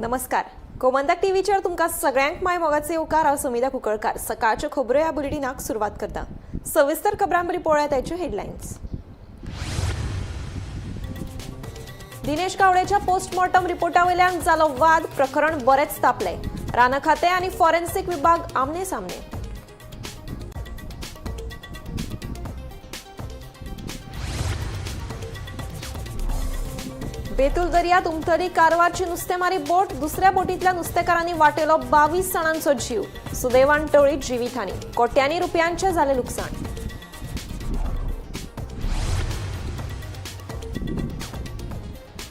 नमस्कार. गोमंतक टीव्हीचेर तुमकां सगळ्यांक माय मोगाचे येवकार. हांव सुमिता कुंकळकार. सकाळच्यो खबरो ह्या बुलेटिनाक सुरवात करता. सविस्तर खबरां बरी पळयात आयच्यो हेडलायन्स. दिनेश गावडेच्या पोस्टमॉर्टम रिपोर्टावयल्यान जालो वाद. प्रकरण बरेच तापले. रान खाते आनी फॉरेन्सिक विभाग आमने सामने. बेतूल दर्यांत उमटली कारवारची नुस्तेमारी बोट. दुसऱ्या बोटींतल्या नुस्तेकारांनी वाटयलो 22 जाणांचो जीव. सुदैवान टळीत जिवितहानी. कोट्यांनी रुपयांचे जाले लुकसाण.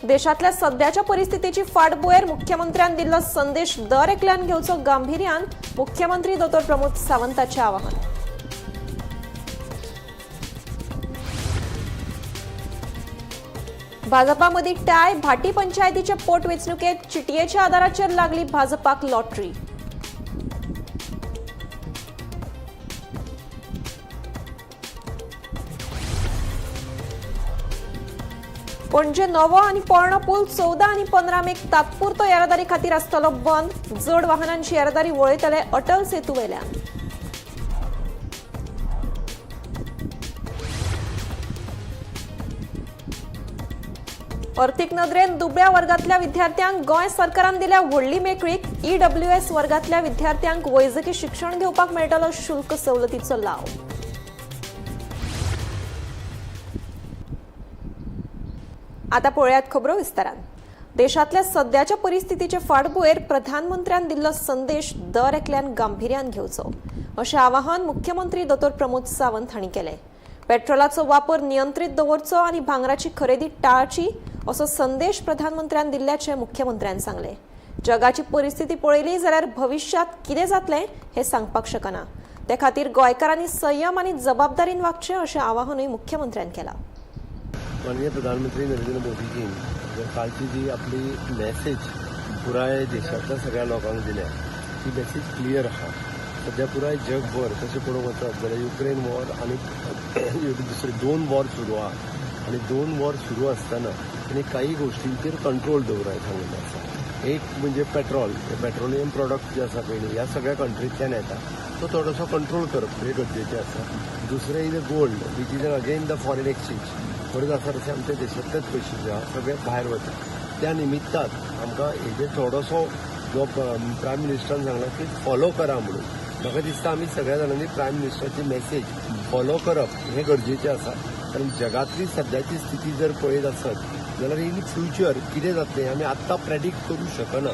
देशातल्या सध्याच्या परिस्थितीची फाटभुंयेर मुख्यमंत्र्यान दिल्लो संदेश दर एकल्यान घेवचो गांभीर्यान. मुख्यमंत्री डॉ. प्रमोद सावंतांचें आवाहन. भाजपा मदीं टाय. भाटी पंचायतीचे पोटवेंचणुकेत चिटयेच्या आदाराचेर लागली भाजपाक लॉटरी. पणजे नवो आनी पोरणो पूल 14 आनी 15 मेक तात्पुरतो येरादारी खातीर आसतलो बंद. जड वाहनांची येरादारी वळयतले अटल सेतू वयल्यान. अर्थीक नदरेन दुबळ्या वर्गातल्या विद्यार्थ्यांक गोंय सरकारान दिल्या व्हडली मेकळीक. EWS वर्गातल्या विद्यार्थ्यांक वैजकी शिक्षण घेवपाक मेळटलो शुल्क सवलतीचो लाव. आता पळयात खबरो विस्तारान. देशातल्या सध्याच्या परिस्थितीचे फाटभुंयेर प्रधानमंत्र्यान दिल्लो संदेश दर एकल्यान गांभीर्यान घेवचो अशें आवाहन मुख्यमंत्री डॉ. प्रमोद सावंत हांणी केलें. पेट्रोलाचो वापर नियंत्रीत दवरचो आनी भांगराची खरेदी टाळची असो संदेश प्रधानमंत्र्यान दिल्ल्याचें मुख्यमंत्र्यान सांगलें. जगाची परिस्थिती पळयली जाल्यार भविष्यात कितें जातलें हें सांगपाक शकना. ते खातीर गोंयकारांनी संयम आनी जबाबदारीन वागचें अशें आवाहनूय मुख्यमंत्र्यान केलां. माननीय प्रधानमंत्री नरेंद्र मोदीजीन कालची जी आपली मॅसेज पुराय देशातल्या सगळ्या लोकांक दिल्या ती मॅसेज क्लियर आहा. सध्या पुराय जगभर तशें पळोवंक वचत जाल्यार युक्रेन वॉर आनी दुसरे 2 वॉर सुरू आहा आनी 2 वॉर सुरू आसतना तांणी काही गोश्टींचेर कंट्रोल दवराय सांगिल्लें आसा. एक म्हणजे पेट्रोलियम प्रोडक्ट जे आसा पळय ह्या सगळ्या कंट्रींतल्यान येता तो थोडोसो कंट्रोल करप हे गरजेचें आसा. दुसरें is gold which is again the foreign exchange. बरेच आसा तशें आमच्या देशांतलेच पयशे जे आहा सगळे भायर वता. त्या निमित्तान आमकां हेजे थोडोसो जो प्रायम मिनिस्टरान सांगला की फॉलो करा म्हणून. म्हाका दिसता आमी सगळ्या जाणांनी प्रायम मिनिस्टराची मॅसेज फॉलो करप हें गरजेचें आसा. कारण जगातली सध्याची स्थिती जर पळयत आसत जाल्यार इन फ्युचर कितें जातलें आमी आत्तां प्रेडिक्ट करूंक शकना.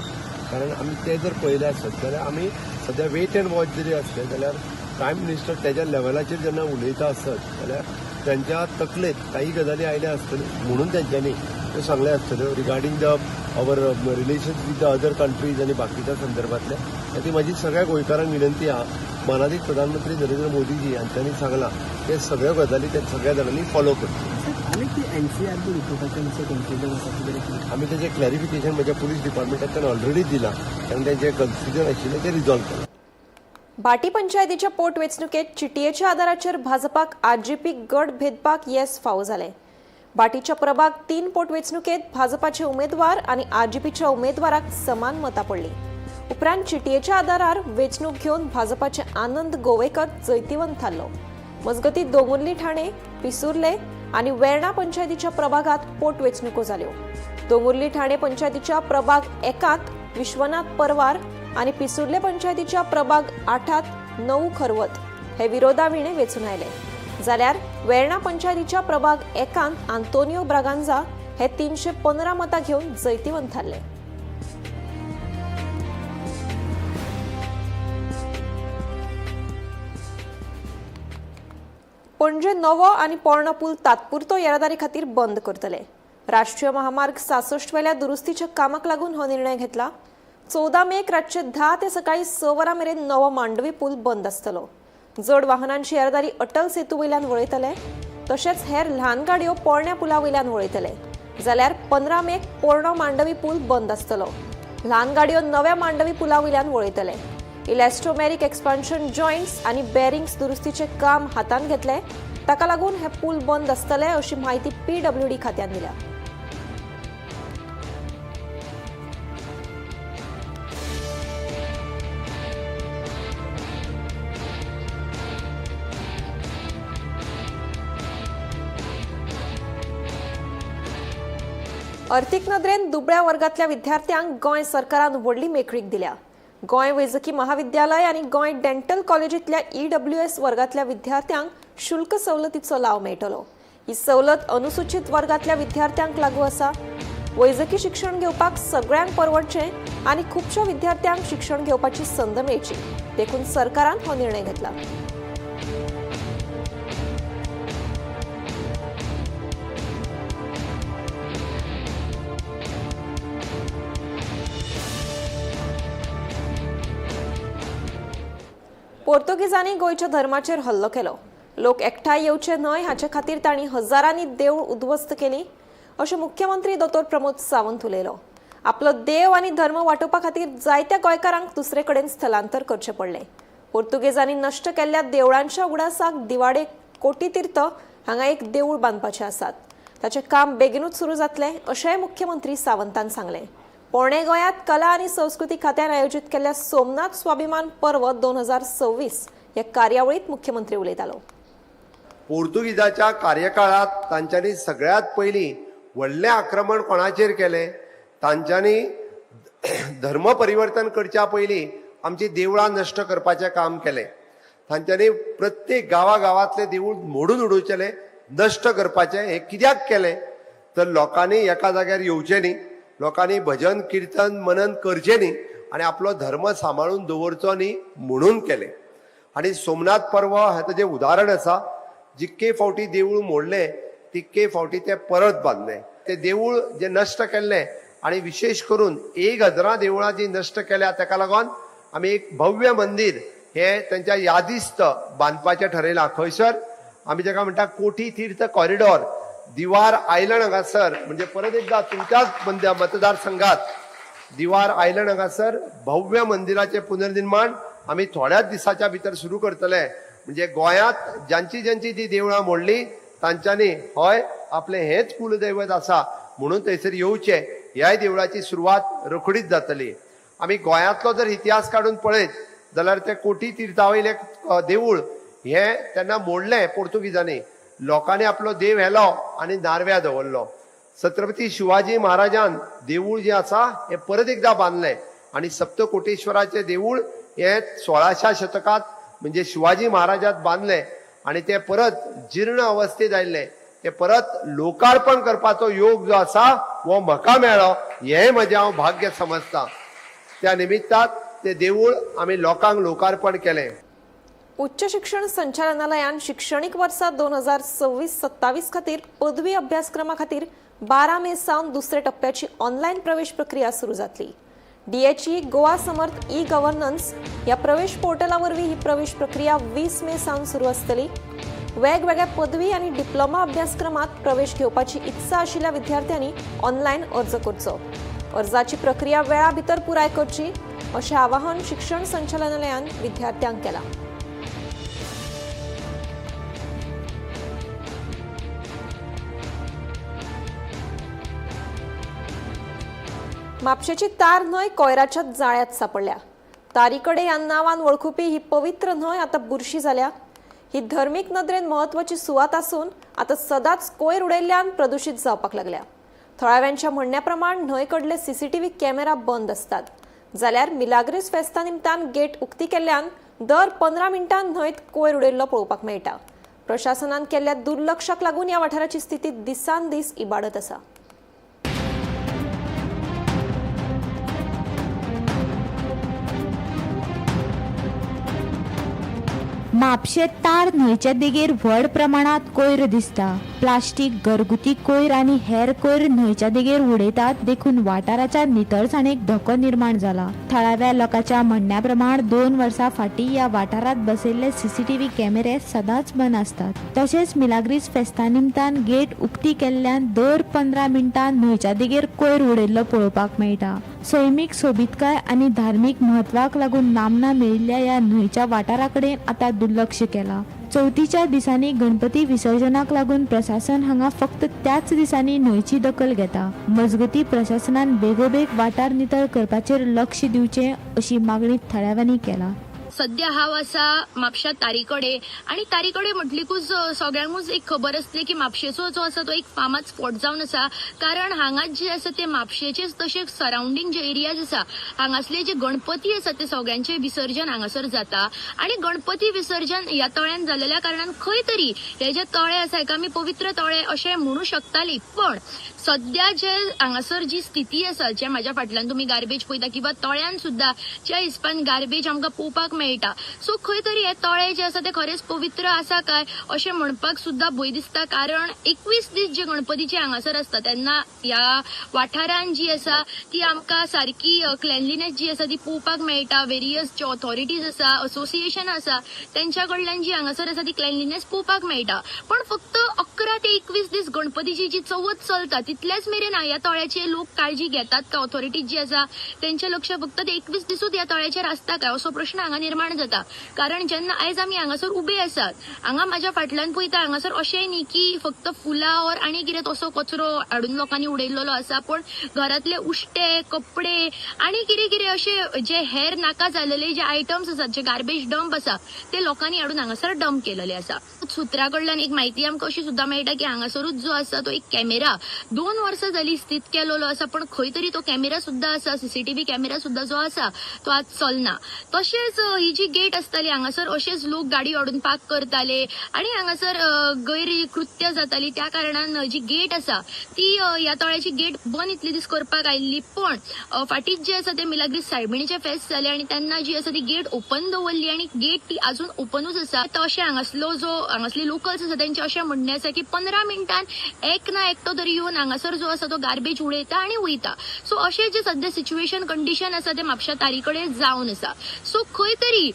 कारण आमी तें जर पळयलें आसत जाल्यार आमी सध्या वेट एंड वॉच जरी आसलें जाल्यार प्रायम मिनिस्टर तेज्या लेवलाचेर जेन्ना उलयता आसत जाल्यार त्यांच्या तकलेत काही गजाली आयल्या आसतल्यो म्हणून तेंच्यांनी त्यो सांगले आसतल्यो regarding the our relations with the other countries आनी बाकीच्या संदर्भातल्या. ती माझी सगळ्या गोंयकारांक विनंती आहा. मानाधीश प्रधानमंत्री नरेंद्र मोदीजी हांच्यांनी सांगला ते सगळ्यो गजाली ते सगळ्या जाणांनी फॉलो करचे. आमी तेजें क्लॅरिफिकेशन म्हज्या पुलीस डिपार्टमेंटाच्यान ऑलरेडी दिलां आनी तेजें कन्फ्युजन आशिल्लें तें रिजॉल्व केलां. भाटी पंचायतीच्या पोटवेंचणुकेत चिटयेच्या आदाराचेर भाजपाक आरजेपी गट भेदपाक येस फावो जालें. भाटीच्या प्रभाग 3 पोटवेंचणुकेत भाजपाचे उमेदवार आनी आरजेपीच्या उमेदवाराक समान मतां पडलीं. उपरांत चिटयेच्या आदारार वेंचणूक घेवन भाजपाचे आनंद गोवेकर जैतिवंत थारलो. मजगतीं दोंगुर्ली ठाणे, पिसुर्ले आनी वेर्णा पंचायतीच्या प्रभागात पोटवेंचणुको जाल्यो. दोंगुर्ली ठाणे पंचायतीच्या प्रभाग 1 विश्वनाथ परवार आनी पिसुर्ले पंचायतीच्या प्रभाग 8 नऊ खरवत हे विरोधाविणे वेचून आयले. जाल्यार वेर्णा पंचायतीच्या प्रभाग 1 आंतोनियो ब्रागांजा हे 315 मतां घेवन जैतिवंत थारले. पणजे नवो आनी पोरणो पूल तात्पुरतो येरादारी खातीर बंद करतले. राष्ट्रीय महामार्ग 66 वेल्या दुरुस्तीच्या कामाक लागून हो निर्णय घेतला. 14 मेक रातचे 10 ते सकाळी 6 वरां मेरेन नवो मांडवी पूल बंद आसतलो. जड वाहनांची येरादारी अटल सेतू वयल्यान वळयतले. तशेंच हेर ल्हान गाडयो पोरण्या पुला वयल्यान वळयतले. जाल्यार 15 मेक पोरणो मांडवी पूल बंद आसतलो. ल्हान गाडयो नव्या मांडवी पुला वयल्यान वळयतले. इलॅस्टोमेरिक एक्सपान्शन जॉइंट्स आनी बेरिंग्स दुरुस्तीचे काम हातान घेतले. ताका लागून हे पूल बंद आसतले अशी माहिती PWD खात्यान दिल्या. अर्थीक नदरेन दुबळ्या वर्गातल्या विद्यार्थ्यांक गोंय सरकारान व्हडली मेकळीक दिल्या. गोंय वैजकी महाविद्यालय आणि गोंय डेंटल कॉलेजींतल्या EWS वर्गातल्या विद्यार्थ्यांक शुल्क सवलतीचो लाव मेळटलो. ही सवलत अनुसूचित वर्गातल्या विद्यार्थ्यांक लागू आसा. वैजकी शिक्षण घेवपाक सगळ्यांक परवडचें आनी खुबश्या विद्यार्थ्यांक शिक्षण घेवपाची संद मेळची देखून सरकारान हो निर्णय घेतला. पोर्तुगीजांनी गोंयच्या धर्माचेर हल्लो केलो. लोक एकठांय येवचे न्हय हाचे खातीर तांणी हजारांनी देवूळ उद्ध्वस्त केली अशें मुख्यमंत्री दोतोर प्रमोद सावंत उलयलो. आपलो देव आनी धर्म वाटोवपा खातीर जायत्या गोंयकारांक दुसरे कडेन स्थलांतर करचें पडलें. पोर्तुगेजांनी नश्ट केल्ल्या देवळांच्या उगडासाक दिवाडे कोटी तीर्थ हांगा एक देवूळ बांदपाचें आसात. ताचें काम बेगीनूच सुरू जातलें अशेंय मुख्यमंत्री सावंतान सांगलें. पोरणे गोंयांत कला आनी संस्कृती खात्यान आयोजीत केल्ल्या सोमनाथ स्वाभिमान पर्व 2026 ह्या कार्यावळींत मुख्यमंत्री उलयतालो. पोर्तुगीजाच्या कार्यकाळात तांच्यांनी सगळ्यात पयलीं व्हडलें आक्रमण कोणाचेर केलें. तांच्यांनी धर्म परिवर्तन करच्या पयलीं आमची देवळां नश्ट करपाचें काम केलें. तांच्यांनी प्रत्येक गांवांतलें देवूळ मोडून उडोवचेलें, नश्ट करपाचें. हें कित्याक केलें तर लोकांनी एका जाग्यार येवचें न्ही, लोकांनी भजन किर्तन मनन करचें न्ही आनी आपलो धर्म सांबाळून दवरचो न्ही म्हणून केलें. आनी सोमनाथ पर्व हें ताचें उदाहरण आसा. जितके फावटी देवूळ मोडलें तितके फावटी तें परत बांदलें. तें देवूळ जें नश्ट केल्लें आनी विशेश करून 1000 देवळां जीं नश्ट केल्या ताका लागून आमी एक भव्य मंदीर हें त्यांच्या यादिस्त बांदपाचें ठरयलां. खंयसर आमी जेका म्हणटा कोठी तीर्थ कॉरिडॉर दिवार आयलंड हांगासर, म्हणजे परत एकदा तुमच्याच मतदारसंघात दिवार आयलंड हांगासर भव्य मंदिराचें पुनर्निर्माण आमी थोड्याच दिसाच्या भितर सुरू करतले. म्हणजे गोंयांत ज्यांची ज्यांची ती देवळां मोडली तांच्यांनी हय आपलें हेच कुलदैवत आसा म्हणून थंयसर येवचें. ह्याय देवळाची सुरवात रोखडीच जातली. आमी गोंयांतलो जर इतिहास काडून पळयत जाल्यार तें कोठी तीर्थावयलें देवूळ हें तेन्ना मोडलें पोर्तुगीजांनी. लोकांनी आपलो देव व्हेलो आनी नारव्या दवरलो. छत्रपती शिवाजी महाराजान देवूळ जें आसा हें परत एकदा बांदलें आनी सप्तकोटेश्वराचें देवूळ हें 16व्या शतकांत म्हणजे शिवाजी महाराजान बांदलें आनी तें परत जीर्ण अवस्थेत आयिल्लें. तें परत लोकार्पण करपाचो योग जो आसा हो म्हाका मेळ्ळो. हें म्हजें हांव भाग्य समजतां. त्या निमित्तान तें देवूळ आमी लोकांक लोकार्पण केलें. उच्च शिक्षण संचालनालयान शिक्षणीक वर्सा 2026-27 खातीर पदवी अभ्यासक्रमा खातीर 12 मे सावन दुसरे टप्प्याची ऑनलायन प्रवेश प्रक्रिया सुरू जातली. DHE गोवा समर्थ ई-गव्हर्नन्स ह्या प्रवेश पोर्टला वरवीं ही प्रवेश प्रक्रिया 20 मे सावन सुरू आसतली. वेगवेगळ्या पदवी आनी डिप्लोमा अभ्यासक्रमांत प्रवेश घेवपाची इत्सा आशिल्ल्या विद्यार्थ्यांनी ऑनलायन अर्ज करचो. अर्जाची प्रक्रिया वेळा भितर पुराय करची अशें आवाहन शिक्षण संचालनालयान विद्यार्थ्यांक केलां. म्हापशेची तार न्हंय कोयराच्या जाळ्यात सापडल्या. तारीकडे ह्या नांवान वळखुपी ही पवित्र न्हंय आतां बुरशी जाल्या. ही धर्मीक नदरेन महत्वाची सुवात आसून आतां सदांच कोयर उडयल्ल्यान प्रदूषित जावपाक लागल्या. थळाव्यांच्या म्हणण्या प्रमाण न्हंयकडले CCTV कॅमेरा बंद असतात. जाल्यार मिलाग्रीस फेस्ता निमतान गेट उक्ती केल्ल्यान दर 15 मिनटां न्हंयत कोयर उडयल्लो पळोवपाक मेळटा. प्रशासनान केल्ल्या दुर्लक्षाक लागून ह्या वाठाराची स्थिती दिसान दीस इबाडत आसा. म्हापशे तार न्हंयच्या देगेर व्हड प्रमाणात कोयर दिसता. प्लास्टीक, घरगुती कोयर आनी हेर कोयर न्हंयच्या देगेर उडयतात देखून वाठाराच्या नितळसाणेक धोको निर्माण जाला. थळाव्या लोकांच्या म्हणण्या प्रमाण 2 वर्सां फाटीं ह्या वाठारांत बसयल्ले CCTV कॅमेरे सदांच बंद असतात. तशेंच मिलाग्रीस फेस्ता निमतान गेट उक्ती केल्ल्यान दर 15 मिनटां न्हंयच्या देगेर कोयर उडयल्लो पळोवपाक मेळटा. सैमीक सोबीतकाय आनी धार्मीक म्हत्वाक लागून नामना मेळिल्ल्या ह्या न्हंयच्या वाठारा कडेन आतां दुर्लक्ष केला. चवथीच्या दिसांनी गणपती विसर्जनाक लागून प्रशासन हांगा फक्त त्याच दिसांनी न्हंयची दखल घेता. मजगती प्रशासनान बेगोबेग वाठार नितळ करपाचेर लक्ष दिवचें अशी मागणी थळाव्यांनी केला. सध्या हांव आसा म्हापशा तारीकडे आणि तारीकडे म्हटलीकूच सगळ्यांकूच एक खबर आसली की म्हापशेचो जो आसा तो एक फामाद स्पॉट जावन आसा कारण हांगा जे आसा ते म्हापशेचेच तशेंच सराउंडिंग जे एरियाज आसा हांगासले जे गणपती आसा ते सगळ्यांचे विसर्जन हांगासर जाता आणि गणपती विसर्जन ह्या तळ्यान जाल्ल्या कारणान खंय तरी हे जे तळे आसा हेका आमी पवित्र तळे अशें म्हणू शकताली पण सध्या जे हांगासर जी स्थिती आसा जे म्हाज्या फाटल्यान तुमी गार्बेज पळयता किंवा तळ्यान सुद्धा ज्या हिसपान गार्बेज आमकां पळोवपाक मेळटा सो खंय तरी हे तळे जे आसा ते खरेंच पवित्र आसा काय अशें म्हणपाक सुद्धा भंय दिसता कारण 21 दीस जे गणपतीचे हांगासर आसता तेन्ना ह्या वाठारान जी आसा ती आमकां सारकी क्लेनलीनेस जी आसा ती पळोवपाक मेळटा वेरियस जे ऑथॉरिटीज आसा असोसिएशन आसा तेंच्या कडल्यान जी हांगासर आसा ती क्लेनलीनेस पळोवपाक मेळटा पण फक्त 11 ते 21 दीस गणपतीची जी चवथ चलता तितल्याच मेरेन ह्या तळ्याचे लोक काळजी घेतात का ऑथॉरिटीज जी आसा तेंचे लक्ष फक्त ते 21 दिसूच ह्या तळ्याचेर आसता काय असो प्रश्न हांगा निर्माण जाता कारण जेन्ना आयज आमी हांगासर उबे आसात हांगा म्हाज्या फाटल्यान पळयता हांगासर अशेंय न्ही की फक्त फुलां और आनी कितें तसो कचरो हाडून लोकांनी उडयल्लो आसा पण घरातले उश्टे कपडे आनी कितें कितें अशे जे हेर नाका जाल्लेले जे आयटम्स आसात जे गार्बेज डंप आसा ते लोकांनी हाडून हांगासर डंप केलेले आसा सुत्रा कडल्यान एक म्हायती आमकां अशी सुद्धा मेळटा की हांगासरूच जो आसा तो एक कॅमेरा 2 वर्सां जाली स्थित केलेलो आसा पण खंय तरी तो कॅमेरा सुद्धा आसा सीसीटीव्ही कॅमेरा सुद्धा जो आसा तो आज चलना तशेंच ही जी गेट आसताली हांगासर अशेच लोक गाडी हाडून पार्क करताले आणि हांगासर गैर कृत्य जाताली त्या कारणान जी गेट आसा ती ह्या तळ्याची गेट बंद इतले दीस करपाक आयिल्ली पण फाटीच जे आसा ते मिलाग्रीस सायबिणीचे फेस्त जाले आणि त्यांना जी आसा ती गेट ओपन दवरली आणि गेट ती अजून ओपनूच आसा तशें हांगासली लोकल्स आसा तेंचे अशें म्हणणें आसा की 15 मिनटान एक ना एकटो तरी येवन हांगासर जो आसा तो गार्बेज उडयता आणि वयता सो अशें जे सध्या सिच्युएशन कंडिशन आसा ते म्हापशा तारीकडे जावन आसा सो खंय तरी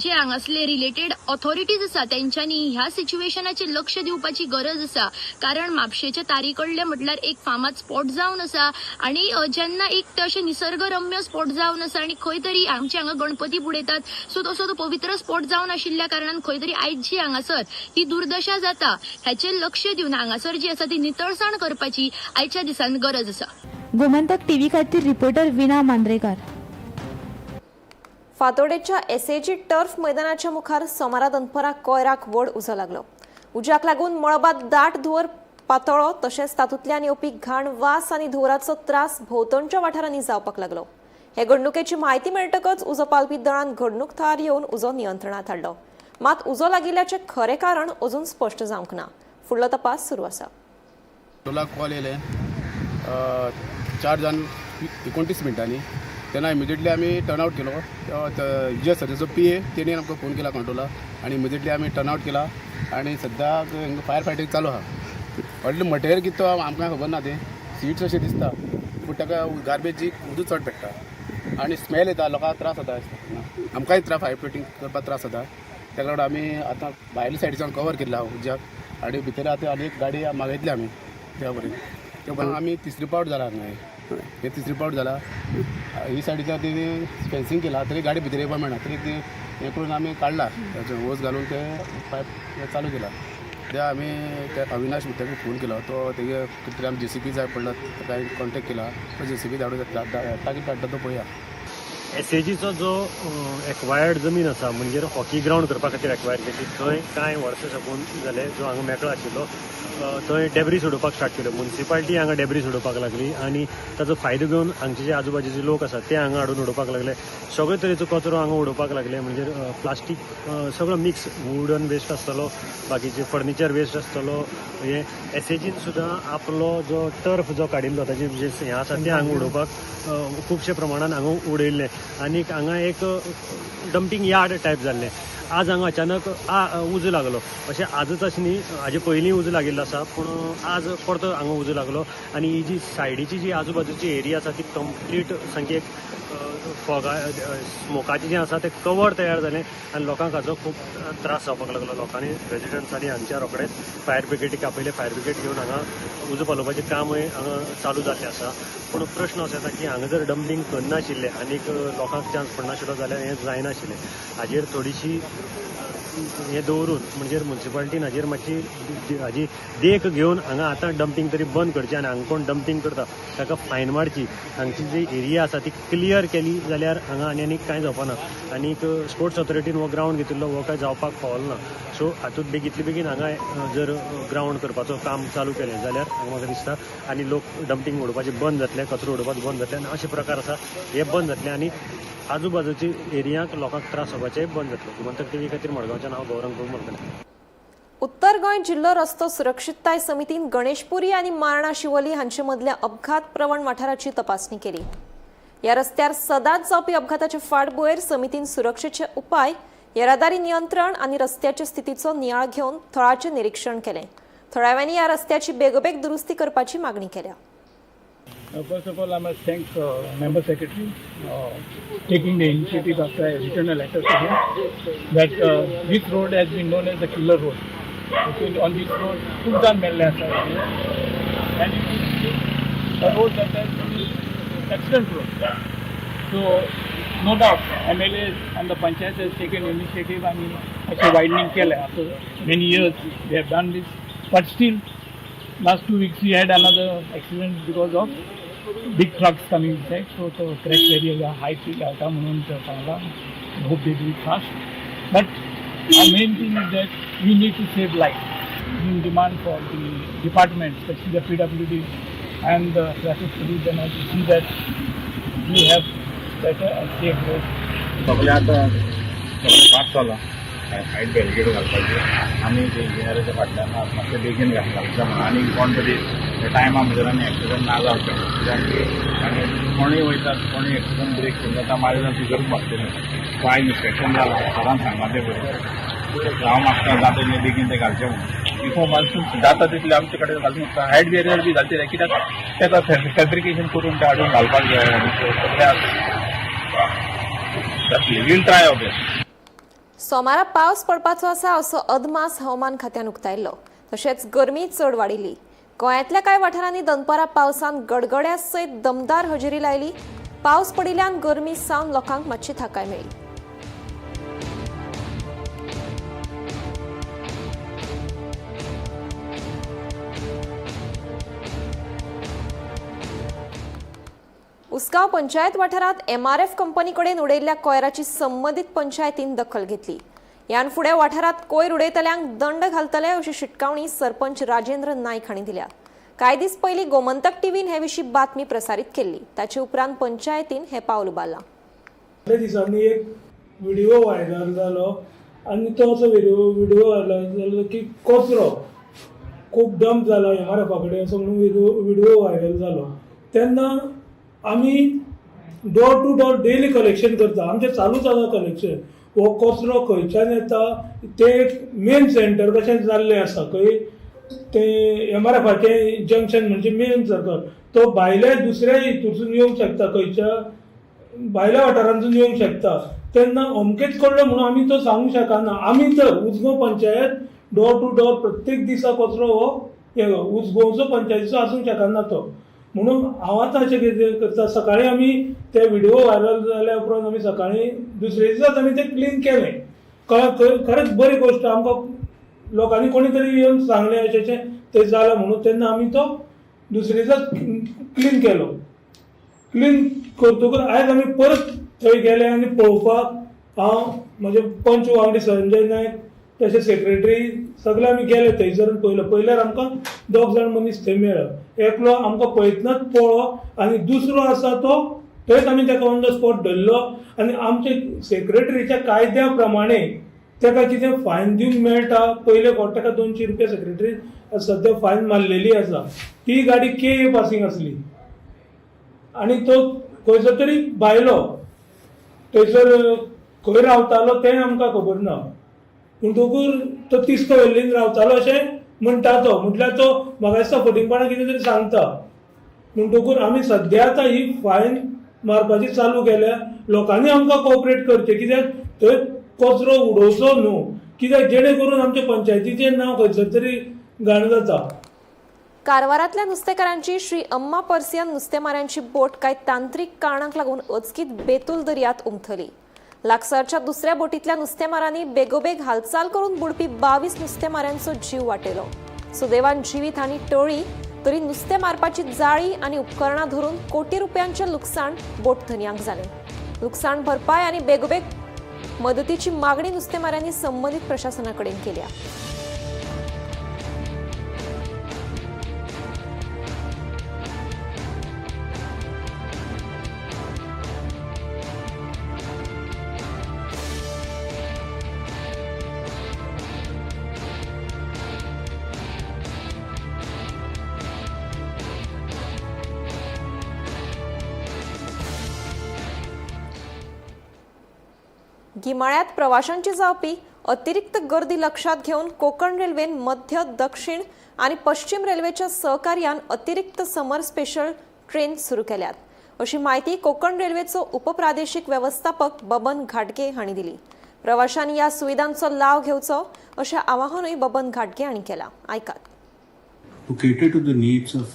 जे हांगासले रिलेटेड ऑथॉरिटीज आसा तेंच्यांनी ह्या सिच्युएशनाचेर लक्ष दिवपाची गरज आसा कारण म्हापशेच्या तारीकडले म्हटल्यार एक फामाद स्पॉट जावन आसा आणि जेन्ना एक ते अशें निसर्गरम्य स्पॉट जावन आसा आणि खंय तरी आमचे हांगा गणपती बुडयतात सो तसो तो पवित्र स्पॉट जावन आशिल्ल्या कारणान खंय तरी आयज जी हांगासर ही दुर्दशा जाता हेचेर लक्ष दिवन हांगासर जी आसा ती नितळसाण करपाची आयच्या दिसान गरज आसा गोमंतक टीव्ही खातीर रिपोर्टर विना मांद्रेकार फातोडेच्या एसएजी टर्फ मैदानाच्या मुखार सोमारा दनपारां कोयराक व्हड उजो लागलो उज्याक लागून मळबात दाट धुंवर पातळो तशेंच तातूंतल्यान येवपी घाण वास आनी धुंवराचो त्रास भोंवतणच्या वाठारांनी जावपाक लागलो हे घडणुकेची म्हायती मेळटकच उजो पालपी दळान घडणूक थळार येवन उजो नियंत्रणात हाडलो मात उजो लागिल्ल्याचें खरें कारण अजून स्पश्ट जावंक ना फुडलो तपास सुरू आसा कॉल येयले 4 जावन 29 मिनटांनी तेन्ना इमिजिएटली आमी टर्नआउट केलो जे सद्याचो PA तेणी आमकां फोन केला कंट्रोलाक आनी इमिजिएटली आमी टर्नआउट केला आनी सद्याक फायर फायटींग चालू आहा व्हडलें मटेरियल कितें तो आमकां खबर ना तें सीट्स अशें दिसता पूण ताका गार्बेजीक उदक चड पेट्टा आनी स्मेल येता लोकांक त्रास जाता आमकांय फायर फायटींग करपाक त्रास जाता ताका लागून आमी आतां भायल्या सायडीच्यान कवर केला उज्याक आनी भितर आतां आनी एक गाडी मागयतली आमी त्या बरें आमी तिसरी पावट जाला हांगा हे तिसरी पावट जाला ही सायडीच्यान तेणी फेन्सिंग केला तरी गाडी भितर येवपाक मेळना तरी ती हें करून आमी काडला ओस घालून ते पायप चालू केला ते आमी त्या अविनाश ताका फोन केलो तो तेगे कितें तरी आमी JCB जाय पडला ताका कॉन्टेक्ट केला तो JCB धाडून ताकी काडटा तो पळया एसएजीचो जो एक्वायर्ड जमीन आसा म्हणजे हॉकी ग्राउंड करपा खातीर एक्वायर केली थंय कांय वर्सां साकून जाले जो हांगा मेकळो आशिल्लो थंय डेब्री सोडोवपाक स्टार्ट केलो म्युन्सिपाल्टी हांगा डेब्री सोडोवपाक लागली आनी ताचो फायदो घेवन हांगचे जे आजूबाजूचे लोक आसात ते हांगा हाडून उडोवपाक लागले सगळे तरेचो कचरो हांगा उडोवपाक लागले म्हणजे प्लास्टीक सगळो मिक्स वुडन वेस्ट आसतलो बाकीचे फर्निचर वेस्ट आसतलो हे एसएजीन सुद्दां आपलो जो टर्फ जो काडिल्लो ताचे जे हें आसा ते हांगा उडोवपाक खुबशे प्रमाणान हांगा उडयल्ले आनी हांगा एक डंपिंग यार्ड टायप जाल्लें आज हांगा अचानक उजो लागलो अशें आजच अशें न्ही हाजे पयलीं उजो लागिल्लो आसा पूण आज परतो हांगा उजो लागलो आनी ही जी सायडीची जी आजूबाजूची एरिया आसा ती कंप्लीट सामकी स्मोकाचें जें आसा तें कवर तयार जालें आनी लोकांक हाचो खूब त्रास जावपाक लागलो लोकांनी रेजिडेंट्सांनी हांगच्या रोखडेच फायर ब्रिगेडीक आपयले फायर ब्रिगेड घेवन हांगा उजो पालोवपाचें कामूय हांगा चालू जाल्लें आसा पूण प्रश्न असो येता की हांगा जर डंपिंग करनाशिल्लें आनीक लोकांक चान्स पडनाशिल्लो जाल्यार हें जायनाशिल्लें हाजेर थोडीशी हें दवरून म्हणजे म्युन्सिपाल्टीन हाजेर मातशी हाजी देख घेवन हांगा आतां डंपिंग तरी बंद करचें आनी हांगा कोण डंपिंग करता ताका फायन मारची, हांगची जी एरिया आसा ती क्लियर केली जाल्यार हांगा आनी कांय जावपाना. आनीक स्पोर्ट्स ऑथॉरिटीन हो ग्रावंड घेतिल्लो हो काय जावपाक पावलो ना. सो हातूंत बेगीतले बेगीन हांगा जर ग्रावंड करपाचो काम चालू केलें जाल्यार म्हाका दिसता आनी लोक डंपिंग उडोवपाचें बंद जातलें, कचरो उडोवपाचें बंद जातलें आनी अशे प्रकार आसा हे बंद जातले आनी आजूबाजूची एरियाक लोकांक त्रास जावपाचें बंद जातलें. गोमंतक टीव्ही खातीर मडगांवच्यान हांव गौरंग करतलें. उत्तर गोंय जिल्लो रस्तो सुरक्षितताय समितीन गणेशपुरी आणि मार्णा शिवोली हांचे मदल्या अपघात प्रवण वाठाराची तपासणी केली. या रस्त्यार सदांच जावपी अपघाताचे फाटभुंयेर समितीन सुरक्षेचे उपाय, येरादारी नियंत्रण आणि रस्त्याचे स्थितीचो नियाळ घेवन थळाचे निरीक्षण केले. थोड्यावेळांनी या रस्त्याची बेगोबेग दुरुस्ती करपाची मागणी केल्या. First of all, I must thank Member Secretary taking the initiative after I written a letter to him that this road has been known as the killer road. Because on this road, Sultan Mella side, and it is a road that has been excellent road. So, no doubt, MLA and the Panchayat has taken initiative and actually widening Kela. After many years, they have done this. But still, last 2 weeks we had another accident because of big trucks coming inside. So the crash area high peak आता म्हणून सांगला. Hope they do it fast. But our main thing is that we need to save life. In demand for the department, especially the PWD and the traffic police, and to see that we have better and safe roads. सगळ्यात pass झाला height barricade घालपाची आनी येराच्या फाटल्यान मातशें बेगीन घालचें म्हणून आनी कोण तरी टायमा भितर आनी एक्सिडंट ना जावचें कित्याक आनी कोणूय वयतात कोणूय एक्सिडंट ब्रेक करून जाता मारी जावन भितर बसतलें. पांय इन्स्पेक्शन जालां सरान सांगलां तें बरोबर. हांव मागता जाता तितलें बेगीन तें घालचें म्हणून. बिफोर मान्सून जाता तितलें आमचे कडेन घालूंक शकता. हायट बॅरियर बी घालचें कित्याक तेका फॅब्रिकेशन करून तें हाडून घालपाक जाय आनी सगळ्याक जातलें. We'll try of best. सोमारा पावस पडपाचो आसा असो अदमास हवामान खात्यान उक्तायल्लो. तशेंच गरमी चड वाडिल्ली. गोंयांतल्या कांय वाठारांनी दनपारां पावसान गडगड्या सयत दमदार हजेरी लायली. पावस पडिल्ल्यान गरमी सावन लोकांक मातशी थाकाय मेळ्ळी. उसगांव पंचायत वाठारांत MRF कंपनी कडेन उडयल्ल्या कोयराची संबंदीत पंचायतीन दखल घेतली. यान फुडें वाठारांत कोयर उडयतल्यांक दंड घालतले अशी शिटकावणी सरपंच राजेंद्र नायक हांणी दिल्या. कांय दीस पयलीं गोमंतक टीव्हीन हे विशीं बातमी प्रसारीत केल्ली. ताचे उपरांत पंचायतीन हे पावल उबारलां. त्या दिसांनी एक व्हिडिओ व्हायरल जालो आनी तो असो व्हिडिओ व्हायरल जालो की कचरो खूब डंप जालो MRF कडेन असो म्हणून व्हिडिओ व्हायरल जालो. तेन्ना आमी door to door daily collection करता. आमचें चालूच आसा कलेक्शन. हो कचरो खंयच्यान येता तें एक मेन सेंटर कशें जाल्लें आसा. खंय तें MRFचें जंक्शन म्हणजे मेन सर्कल. तो भायल्या दुसऱ्या हितूनसून येवंक शकता, खंयच्या भायल्या वाठारांतून येवंक शकता. तेन्ना अमकेच कडलो म्हणून आमी तो सांगूंक शकना. आमी तर Ujgaon panchayat door to door प्रत्येक दिसा कचरो हो उजगांवचो पंचायतीचो आसूंक शकना तो. म्हणून हांव आतां अशें कितें करता, सकाळीं आमी ते व्हिडिओ व्हायरल जाल्या उपरांत आमी सकाळीं दुसरे दिसाच आमी तें क्लीन केलें. खरेंच बरी गोश्ट. आमकां लोकांनी कोणी तरी येवन सांगलें अशें तें जालां म्हणून. तेन्ना आमी तो दुसरे दिसाच क्लीन केलो. क्लीन करतकूच आयज आमी परत थंय गेले आनी पळोवपाक हांव म्हजे पंच वांगडी संजय नायक तशें सेक्रेटरी सगळे आमी गेले थंयसर पयल्यार आमकां 2 जाण मनीस थंय मेळ्ळो. एकलो आमकां पळयतनाच पळो आनी दुसरो आसा तो थंयच आमी ताका ऑन द स्पॉट धरलो. आनी आमचे सेक्रेटरीच्या कायद्या प्रमाणे ताका कितें फायन दिवंक मेळटा. पयले फावट ताका 200 रुपया सेक्रेटरी सद्या फायन मारलेली आसा. ती गाडी KA पासींग आसली आनी तो खंयचो तरी भायलो थंयसर खंय रावतालो तें आमकां खबर ना. म्हणटकूर तो तिस्को व्हेल्लीन रावतालो अशें म्हणटा तो. म्हटल्यार तो म्हाका दिसता फटींगपणां कितें तरी सांगता. म्हणटकूर आमी सद्या आतां ही फायन मारपाची चालू केल्या. लोकांनी आमकां कोऑपरेट करचें कित्याक थंय कचरो उडोवचो न्हू. कित्याक जेणे करून आमच्या पंचायतीचें नांव खंयसर तरी घाण जाता. कारवारांतल्या नुस्तेकारांची श्री अम्मा पर्सियन नुस्तेमाऱ्यांची बोट कांय तांत्रीक कारणांक लागून अचकीत बेतूल दर्यांत उमथली. लागसारच्या दुसऱ्या बोटींतल्या नुस्तेमारांनी बेगोबेग हालचाल करून बुडपी 22 नुस्तेमाऱ्यांचो जीव वाटयलो. सुदैवान जीवित आणि टोळी तरी नुस्तें मारपाची जाळी आणि उपकरणां धरून कोटी रुपयांचे लुकसाण बोटधन्यांक जालें. लुकसाण भरपाय आणि बेगोबेग मदतीची मागणी नुस्तेमारांनी संबंधित प्रशासनाकडेन केल्या. गिमाळ्यात प्रवाशांची जावपी अतिरिक्त गर्दी लक्षात घेऊन कोकण रेल्वेन मध्य, दक्षिण आणि पश्चिम रेल्वेच्या सहकार्यान अतिरिक्त समर स्पेशल ट्रेन सुरू केल्यात, अशी माहिती कोकण रेल्वेचो उपप्रादेशीक व्यवस्थापक बबन घाटगे हांणी दिली. प्रवाशांनी या सुविधांचो लाव घेवचो अशें आवाहनूय बबन घाटगे हांणी केलां. आयकात. To cater to the needs of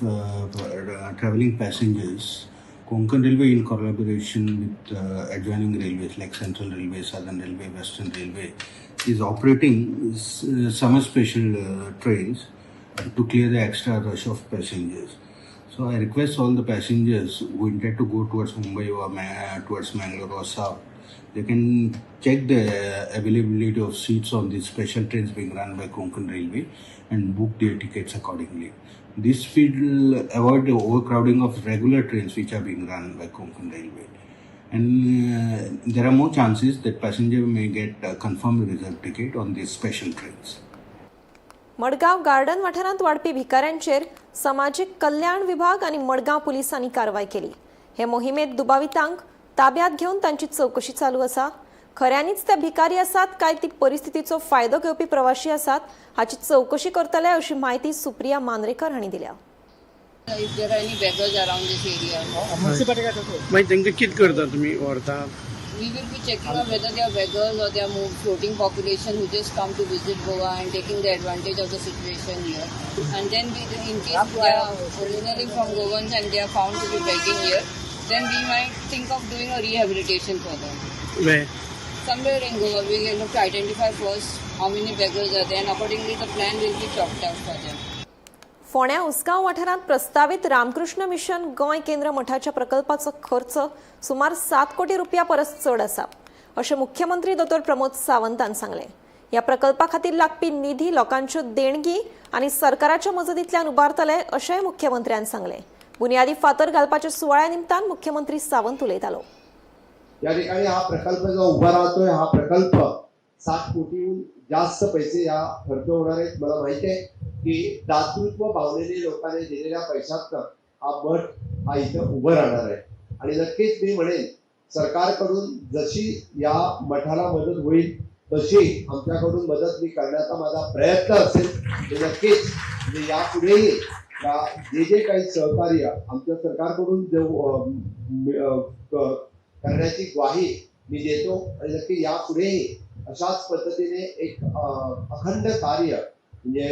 traveling passengers, Konkan Railway, in collaboration with adjoining railways like Central Railway, Southern Railway, Western Railway, is operating summer special trains to clear the extra rush of passengers. So I request all the passengers who intend to go towards Mumbai or towards Mangalore or South, they can check the availability of seats on these special trains being run by Konkan Railway and book their tickets accordingly. This will avoid the overcrowding of regular trains which are being run by Konkan Railway. And there are more chances that passenger may get a confirmed reserved ticket on these special trains. Madgaon garden वाठारांत वाडपी भिकाऱ्यांचेर समाजीक कल्याण विभाग आणि मडगाव पोलिसांनी कारवाय केली. हे मोहिमेत दुबावितांक ताब्यात घेऊन तांची चौकशी चालू आसा. खऱ्यांनीच ते भिकारी आसात काय ती परिस्थितीचो फायदो घेवपी प्रवाशी आसात हाची चौकशी करतले, अशी माहिती सुप्रिया मांद्रेकर हांणी दिल्या. तांकां कितें करता तुमी व्हरता? We will be checking out whether they are beggars or they are floating population who just come to visit Goa and taking the advantage of the situation here. And then in case they are originally from Goans and they are found to be begging here, then we might think of doing a rehabilitation for them. Where? Somewhere in Goa, we will have to identify first how many beggars are there and accordingly the plan will be chalked out for them. फोंड्या उसगांव वाठारांत प्रस्तावित Ramakrishna mission Goa केंद्र मठाच्या प्रकल्पाचो खर्च सुमार 7 कोटी रुपया परस चड आसा, अशें मुख्यमंत्री डॉ. प्रमोद सावंतान सांगलें. ह्या प्रकल्पा खातीर लागपी निधी लोकांच्यो देणगी आनी सरकाराच्या मजतींतल्यान उबारतले, अशेंय मुख्यमंत्र्यान सांगलें. बुनयादी फातर घालपाच्या सुवाळ्या निमतान मुख्यमंत्री सावंत उलयतालो. या ठिकाणी हा प्रकल्प जो उभा राहतोय, हा प्रकल्प 7 कोटीहून जास्त पैसे या खर्च होणार आहेत. मला माहिती आहे की दातृत्व भावनेने लोकांनी दिलेल्या पैशात हा मठ हा इथं उभं राहणार आहे. आणि नक्कीच मी म्हणेन सरकारकडून जशी या मठाला मदत होईल तशी आमच्याकडून मदत मी करण्याचा माझा प्रयत्न असेल. ते नक्कीच यापुढेही जे काही सहकार्य आमच्या सरकारकडून करण्याची ग्वाही मी देतो आणि नक्की यापुढेही अशाच पद्धतीने एक अखंड कार्य म्हणजे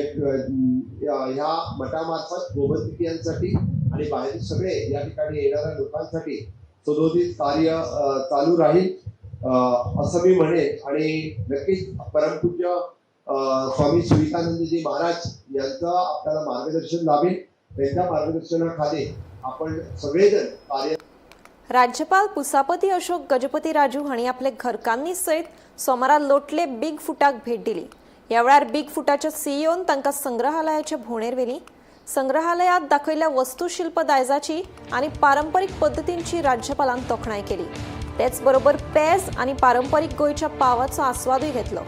ह्या मठामार्फत गोमंतकीयांसाठी आणि बाहेरील सगळे या ठिकाणी येणाऱ्या लोकांसाठी सदोदित कार्य चालू राहील असं मी म्हणेन. आणि नक्कीच परमपूज्य स्वामी सुवितानंदजी महाराज यांचं आपल्याला मार्गदर्शन लाभेल. त्यांच्या मार्गदर्शनाखाली आपण सगळेजण कार्य. राज्यपाल पुसापती अशोक गजपती राजू हांणी आपले घरकान्नी सयत सोमारा लोटले बिग फुटाक भेट दिली. ह्या वेळार बिग फुटाच्या सीईओन तांकां संग्रहालयाचे भोंवडेर व्हेली. संग्रहालयात दाखयल्ल्या वस्तुशिल्प दायजाची आनी पारंपरीक पद्दतींची राज्यपालान तोखणाय केली. तेच बरोबर पेज आनी पारंपरीक गोंयच्या पावाचो आस्वादूय घेतलो.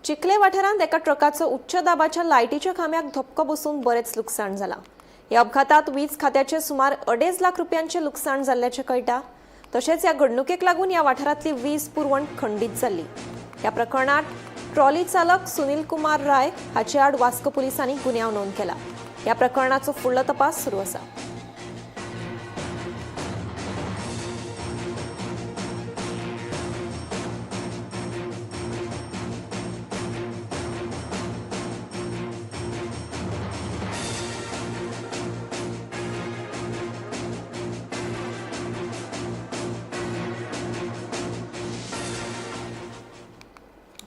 चिखले वाठारांत एका ट्रकाचो उच्च दाबाच्या लायटीच्या खांब्याक धपको बसून बरेच लुकसाण जाला. ह्या अपघातात वीज खात्याचे सुमार 2.5 लाख रुपयांचे लुकसाण जाल्ल्याचे कळटा. तशेंच ह्या घडणुकेक लागून ह्या वाठारांतली वीज पुरवण खंडीत जाल्ली. ह्या प्रकरणात ट्रॉली चालक सुनील कुमार राय हाचे आड वास्को पुलिसांनी गुन्यांव नोंद केला. ह्या प्रकरणाचो फुडलो तपास सुरू आसा.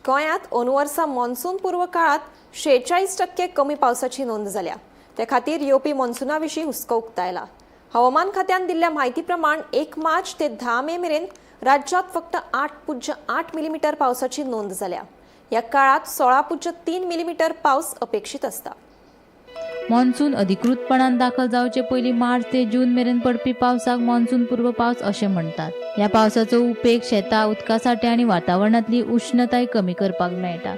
गोंयांत अंदू वर्सा मॉन्सून पूर्व काळात 46% कमी पावसाची नोंद जाल्या. ते खातीर येवपी मॉन्सूना विशीं हुस्को उक्तायला. हवामान खात्यान दिल्ल्या म्हायती प्रमाण 1 मार्च ते 10 मे मेरेन राज्यांत फक्त 8.8 मिलीमीटर पावसाची नोंद जाल्या. या काळात 16.3 मिलीमीटर पावस अपेक्षित आसता. मॉन्सून अधिकृतपणान दाखल जावचे पयलीं मार्च ते जून मेरेन पडपी पावसाक मॉन्सून पूर्व पावस अशें म्हणटात. ह्या पावसाचो उपेग शेतां, उदका साठे आनी वातावरणांतली उश्णताय कमी करपाक मेळटा.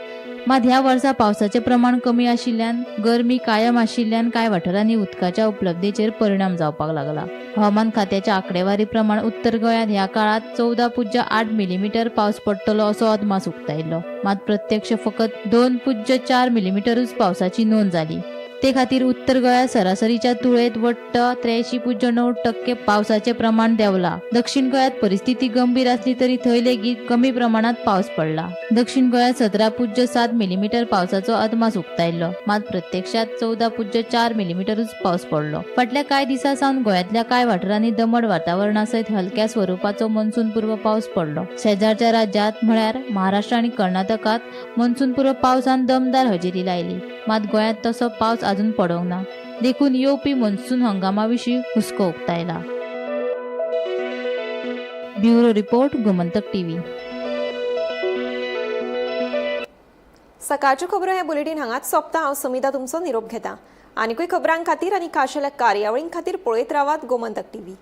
मात ह्या वर्सा पावसाचें प्रमाण कमी आशिल्ल्यान गरमी कायम आशिल्ल्यान कांय वाठारांनी उदकाच्या उपलब्धतेचेर परिणाम जावपाक लागला. हवामान खात्याच्या आंकडेवारी प्रमाण उत्तर गोंयांत ह्या काळात 14.8 मिलीमीटर पावस पडटलो असो अदमास उक्तायल्लो. मात प्रत्यक्ष फकत 2.4 मिलीमीटरूच पावसाची नोंद जाली. ते खातीर उत्तर गोंयांत सरासरीच्या तुळेंत वट्ट 83.9% पावसाचें प्रमाण देंवला. दक्षिण गोंयांत परिस्थिती गंभीर आसली तरी थंय लेगीत कमी प्रमाणात पावस पडला. दक्षिण गोंयांत 17.7 मिलीमीटर पावसाचो अदमास उक्तायल्लो. मात प्रत्यक्षात 14.4 मिलीमीटरूच पावस पडलो. फाटल्या कांय दिसां सावन गोंयांतल्या कांय वाठारांनी दमट वातावरणा सयत हलक्या स्वरुपाचो मॉन्सून पूर्व पावस पडलो. शेजारच्या राज्यांत म्हळ्यार महाराष्ट्र आनी कर्नाटकांत मॉन्सून पूर्व पावसान दमदार हजेरी लायली. मात गोंयांत तसो पावस अजून पडोंक ना. देखून येवपी मॉन्सून हंगामा विशीं हुस्को उक्तायला. Bureau report, Gomantak TV. सकाळच्यो खबरो हे बुलेटिन हांगाच सोंपता. हांव समिता तुमचो निरोप घेता. आनीकूय खबरां खातीर आनी खाशेल्या कार्यावळीं खातीर पळयत रावात गोमंतक टीव्ही.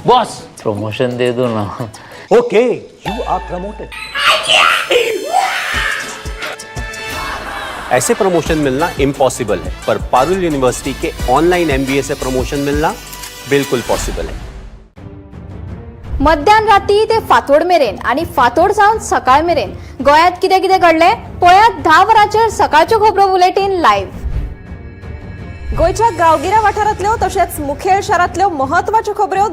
बॉस प्रमोशन दे दो ना. Okay, you are promoted. ऐसे प्रमोशन मिलना इम्पॉसिबल है, पर पारुल यूनिवर्सिटी के ऑनलाइन MBA से प्रमोशन मिलना बिल्कुल पॉसिबल है. मध्यान राती ते फातोड मेरेन आणि फातोड सावन सकाळ मेरेन गोंयांत कितें कितें घडलें पळयात 10 वरांचेर सकाळच्यो खबरो बुलेटिन लायव्ह. गोंयच्या गांवगिऱ्या वाठारांतल्यो तशेंच मुखेल शारांतल्यो महत्वाच्यो खबरो